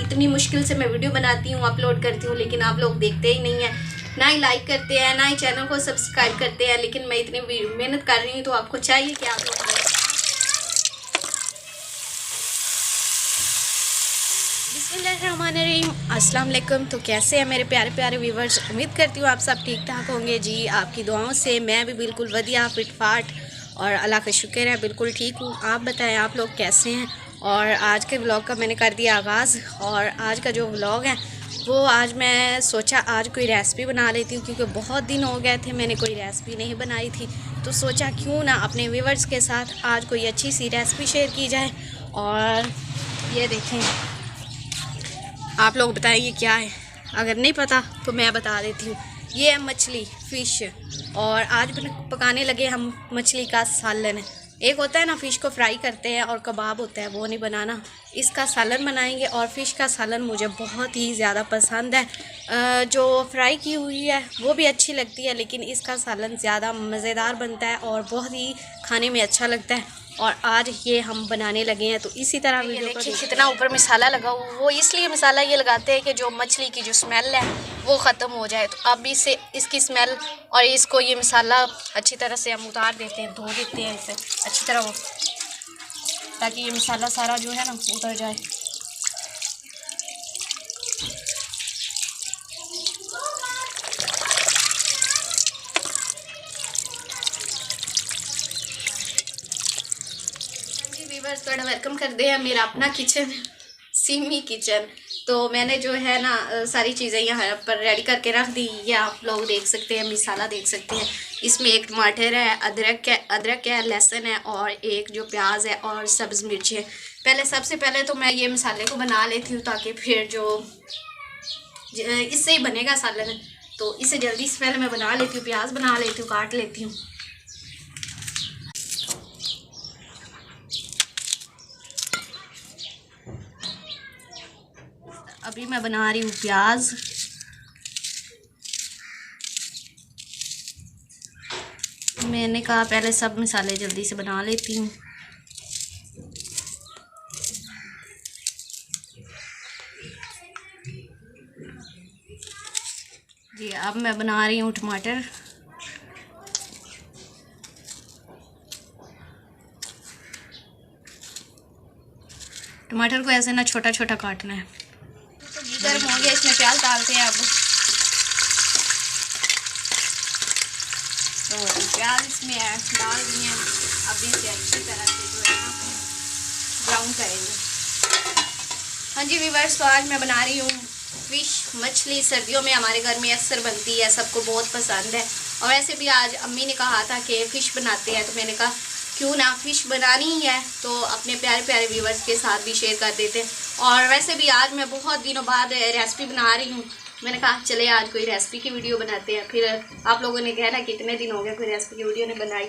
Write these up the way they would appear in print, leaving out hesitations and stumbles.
कितनी मुश्किल से मैं वीडियो बनाती हूँ, अपलोड करती हूँ, लेकिन आप लोग देखते ही नहीं हैं, ना ही लाइक करते हैं, ना ही चैनल को सब्सक्राइब करते हैं। लेकिन मैं इतनी मेहनत कर रही हूँ तो आपको चाहिए कि आप लोग बिस्मिल्लाहिर्रहमानिर्रहीम, अस्सलाम वालेकुम। तो कैसे हैं मेरे प्यारे प्यारे व्यूवर्स? उम्मीद करती हूँ आप सब ठीक ठाक होंगे। जी आपकी दुआओं से मैं भी बिल्कुल वधिया फिट फाट और अल्लाह का शुक्र है बिल्कुल ठीक हूँ। आप बताएं आप लोग कैसे हैं? और आज के व्लॉग का मैंने कर दिया आगाज़। और आज का जो व्लॉग है वो आज मैं सोचा आज कोई रेसिपी बना लेती हूँ, क्योंकि बहुत दिन हो गए थे मैंने कोई रेसिपी नहीं बनाई थी। तो सोचा क्यों ना अपने व्यूवर्स के साथ आज कोई अच्छी सी रेसिपी शेयर की जाए। और ये देखें, आप लोग बताएं ये क्या है? अगर नहीं पता तो मैं बता देती हूँ। ये है मछली, फ़िश। और आज पकाने लगे हम मछली का सालन। एक होता है ना फ़िश को फ्राई करते हैं और कबाब होता है, वो नहीं बनाना। इसका सालन बनाएंगे। और फ़िश का सालन मुझे बहुत ही ज़्यादा पसंद है। जो फ्राई की हुई है वो भी अच्छी लगती है, लेकिन इसका सालन ज़्यादा मज़ेदार बनता है और बहुत ही खाने में अच्छा लगता है। और आज ये हम बनाने लगे हैं। तो इसी तरह वीडियो को देखिए कितना ऊपर मसाला लगा हुआ। वो इसलिए मसाला ये लगाते हैं कि जो मछली की जो स्मेल है वो ख़त्म हो जाए। तो अब इससे इसकी स्मेल और इसको ये मसाला अच्छी तरह से हम उतार देते हैं, धो देते हैं इसे अच्छी तरह वो, ताकि ये मसाला सारा जो है ना उतर जाए। व्यूअर्स थोड़ा वेलकम कर दे हैं मेरा अपना किचन, सिमी किचन। तो मैंने जो है ना सारी चीज़ें यहाँ पर रेडी करके रख दी। ये आप लोग देख सकते हैं, मसाला देख सकते हैं। इसमें एक टमाटर है, अदरक है, लहसुन है और एक जो प्याज है और सब्ज़ मिर्च है। सबसे पहले तो मैं ये मसाले को बना लेती हूँ, ताकि फिर जो इससे ही बनेगा सालन। तो इसे जल्दी से पहले मैं बना लेती हूँ, प्याज बना लेती हूँ, काट लेती हूँ। अभी मैं बना रही हूँ प्याज। मैंने कहा पहले सब मसाले जल्दी से बना लेती हूँ। जी अब मैं बना रही हूँ टमाटर। टमाटर को ऐसे ना छोटा छोटा काटना है। तो घी गर्म हो गया, इसमें प्याज डालते हैं अब। तो प्याज इसमें डाल दिए। अब इसे अच्छी तरह से जो है ना ब्राउन करेंगे। हाँ जी व्यूअर्स, तो आज मैं बना रही हूँ फ़िश, मछली। सर्दियों में हमारे घर में अक्सर बनती है, सबको बहुत पसंद है। और वैसे भी आज अम्मी ने कहा था कि फ़िश बनाते हैं, तो मैंने कहा क्यों ना फ़िश बनानी ही है तो अपने प्यारे प्यारे व्यूअर्स के साथ भी शेयर कर देते हैं। और वैसे भी आज मैं बहुत दिनों बाद रेसिपी बना रही हूँ। मैंने कहा चले आज कोई रेसिपी की वीडियो बनाते हैं। फिर आप लोगों ने कहना कितने दिन हो गए कोई रेसिपी की वीडियो ने बनाई।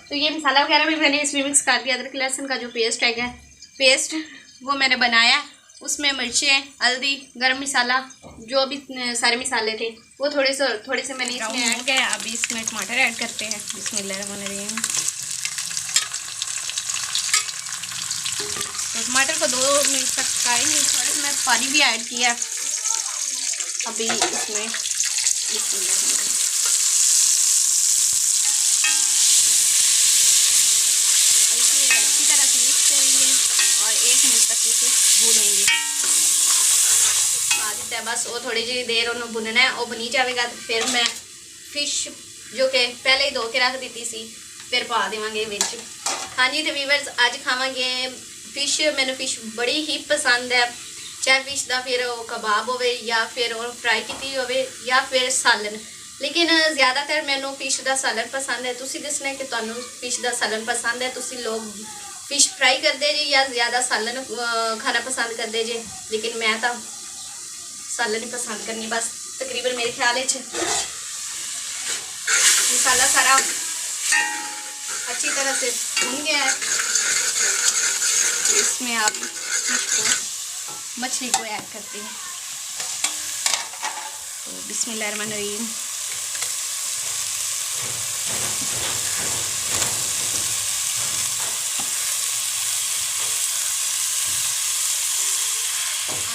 तो ये मसाला वगैरह भी मैंने इसमें मिक्स कर दिया। अदरक लहसुन का जो पेस्ट वो मैंने बनाया। उसमें मिर्चें, हल्दी, गरम मसाला, जो भी सारे मसाले थे वो थोड़े से मैंने इसमें ऐड किया। अभी इसमें टमाटर ऐड करते हैं। बिस्मिल्लाहिर्रहमानिर्रहीम। तो टमाटर को 2 मिनट तक पकाएंगे। थोड़ा सा मैं पानी भी ऐड किया अभी इसमें। अच्छी तरह से मिक्स करेंगे और 1 मिनट तक इसे भूनेंगे। बस वो थोड़ी जी देर उन्होंने भुनना है। वो बनी जाएगा तो फिर मैं फ़िश जो कि पहले ही धो के रख दी सी फिर पा देवांगे विच। हाँ जी तो व्यूअर्स आज खावांगे फ़िश। मैंने फ़िश बड़ी ही पसंद है, चाहे फ़िश का फिर कबाब होवे या फिर फ्राई की होवे या फिर सालन। लेकिन ज़्यादातर मैनू फ़िश का सालन पसंद है। तुसी दसना कि तुहानू फ़िश का सालन पसंद है, तुसी लोग फ़िश फ्राई करते जे या ज़्यादा सालन खाना पसंद करते जे। लेकिन मैं तो सालन ही पसंद करनी। बस तकरीबन मेरे ख्याल मसाला सारा अच्छी तरह से भून गया है। इसमें आप मछली को ऐड करते हैं। तो बिस्मिल्लाहिर्रहमानिर्रहीम।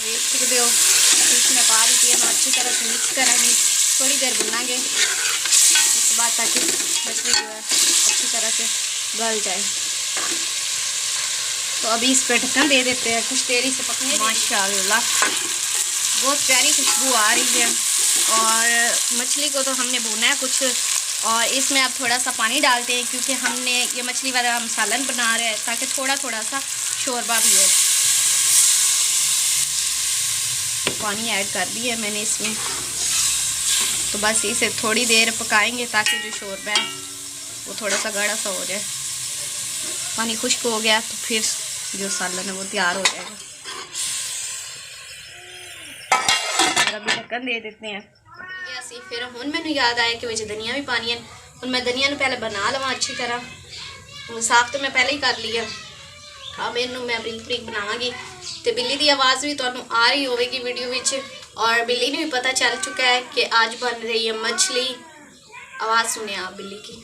देख सकते हो इसमें पा दी थी हम अच्छी तरह से मिक्स करेंगे, थोड़ी देर भुनाएंगे उसके बाद ताकि मछली जो है अच्छी तरह से गल जाए। तो अभी इस पर ढक्कन दे देते हैं, कुछ देरी से पकने। माशाल्लाह बहुत प्यारी खुशबू आ रही है। और मछली को तो हमने भुना है कुछ, और इसमें अब थोड़ा सा पानी डालते हैं क्योंकि हमने ये मछली वाला हम सालन बना रहे हैं ताकि थोड़ा थोड़ा सा शोरबा भी हो। पानी ऐड कर दिया है मैंने इसमें, तो बस इसे थोड़ी देर पकाएंगे ताकि जो शोरबा है वो थोड़ा सा गाढ़ा सा हो जाए। पानी खुश्क हो गया तो फिर जो सालन है वो तैयार हो जाएगा। अभी ढक्कन दे देते हैं। ਅਸੀਂ फिर ਹੁਣ ਮੈਨੂੰ याद आया कि धनिया भी पानी है। ਹੁਣ मैं धनिया ਨੂੰ पहले बना लवां अच्छी तरह, साफ तो मैं पहले ही कर लिया। अब इनू मैं बरीक बरीक बनावांगी। तो बिल्ली की आवाज़ भी तुहानू आ रही होगी वीडियो विच, और बिल्ली ने भी पता चल चुका है कि आज बन रही है मछली। आवाज़ सुने आप बिल्ली की,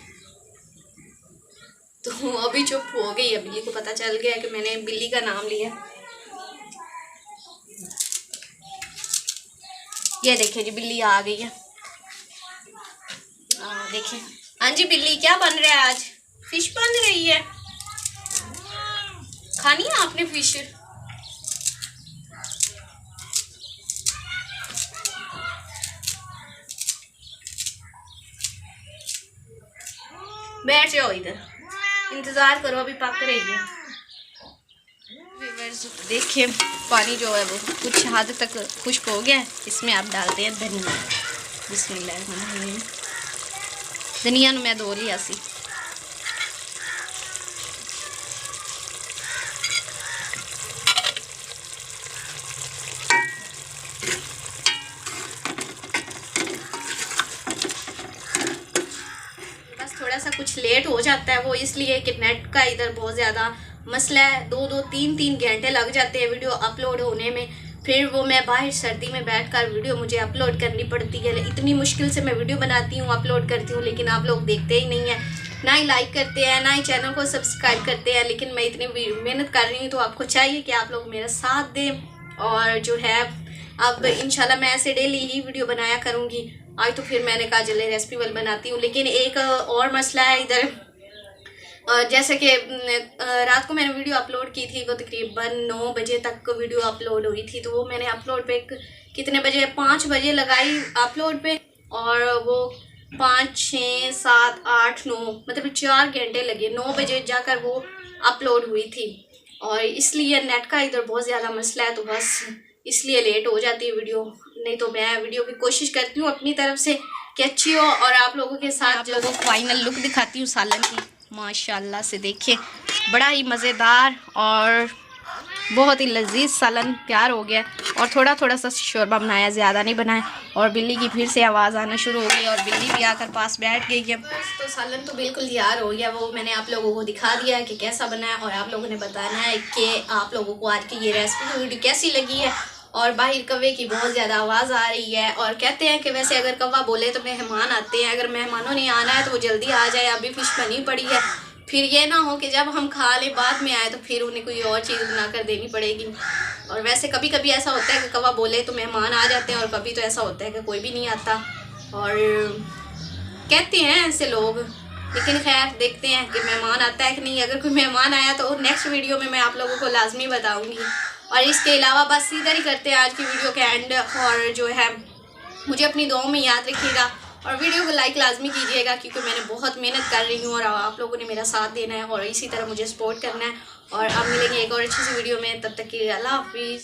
तो अभी चुप हो गई है। बिल्ली को पता चल गया कि मैंने बिल्ली का नाम लिया। ये देखिए जी बिल्ली आ गई है। देखिए हाँ जी बिल्ली क्या बन रहा है आज? फिश बन रही है। खानी है आपने फिश? बैठ जाओ इधर, इंतजार करो अभी पक रही है। देखिए पानी जो है वो कुछ हद तक खुश्क हो गया है। इसमें आप डालते हैं धनिया। बिस्मिल्लाह। धनिया ਨੂੰ मैं धो लिया सी। बस थोड़ा सा कुछ लेट हो जाता है वो इसलिए कि नेट का इधर बहुत ज़्यादा मसला है। 2-3 घंटे लग जाते हैं वीडियो अपलोड होने में। फिर वो मैं बाहर सर्दी में बैठकर वीडियो मुझे अपलोड करनी पड़ती है। इतनी मुश्किल से मैं वीडियो बनाती हूँ, अपलोड करती हूँ, लेकिन आप लोग देखते ही नहीं हैं, ना ही लाइक करते हैं, ना ही चैनल को सब्सक्राइब करते हैं। लेकिन मैं इतनी मेहनत कर रही हूँ तो आपको चाहिए कि आप लोग मेरा साथ दें। और जो है अब इंशाल्लाह मैं ऐसे डेली ही वीडियो बनाया करूँगी। आज तो फिर मैंने कहा चले रेसिपी वाली बनाती हूँ। लेकिन एक और मसला है इधर, जैसे कि रात को मैंने वीडियो अपलोड की थी, वो तकरीबन 9 बजे तक वीडियो अपलोड हुई थी। तो वो मैंने अपलोड पे कितने बजे 5 बजे लगाई अपलोड पे, और वो 5, 6, 7, 8, 9 मतलब 4 घंटे लगे। 9 बजे जाकर वो अपलोड हुई थी। और इसलिए नेट का इधर बहुत ज़्यादा मसला है, तो बस इसलिए लेट हो जाती है वीडियो। नहीं तो मैं वीडियो की कोशिश करती हूँ अपनी तरफ से कि अच्छी हो, और आप लोगों के साथ जो फाइनल लुक दिखाती हूँ सालन की। माशाल्लाह से देखिए बड़ा ही मज़ेदार और बहुत ही लजीज सालन तैयार हो गया। और थोड़ा थोड़ा सा शोरबा बनाया, ज़्यादा नहीं बनाया। और बिल्ली की फिर से आवाज़ आना शुरू हो गई और बिल्ली भी आकर पास बैठ गई है। तो सालन तो बिल्कुल तैयार हो गया। वो मैंने आप लोगों को दिखा दिया है कि कैसा बना है, और आप लोगों ने बताना है कि आप लोगों को आज की ये रेसिपी वीडियो कैसी लगी है। और बाहर कौवे की बहुत ज़्यादा आवाज़ आ रही है, और कहते हैं कि वैसे अगर कौवा बोले तो मेहमान आते हैं, अगर मेहमानों ने आना है तो वो जल्दी आ जाए। अभी फिश बनी पड़ी है, फिर ये ना हो कि जब हम खा लें बाद में आए तो फिर उन्हें कोई और चीज़ बना कर देनी पड़ेगी। और वैसे कभी कभी ऐसा होता है कि कौवा बोले तो मेहमान आ जाते हैं, और कभी तो ऐसा होता है कि कोई भी नहीं आता। और कहते हैं ऐसे लोग, लेकिन खैर देखते हैं कि मेहमान आता है कि नहीं। अगर कोई मेहमान आया तो नेक्स्ट वीडियो में मैं आप लोगों को लाजमी बताऊँगी। और इसके अलावा बस इधर ही करते हैं आज की वीडियो के एंड। और जो है मुझे अपनी दुआओं में याद रखिएगा, और वीडियो को लाइक लाजमी कीजिएगा, क्योंकि मैंने बहुत मेहनत कर रही हूँ और आप लोगों ने मेरा साथ देना है और इसी तरह मुझे सपोर्ट करना है। और अब मिलेंगे एक और अच्छी सी वीडियो में, तब तक के लिए अल्लाह हाफिज़।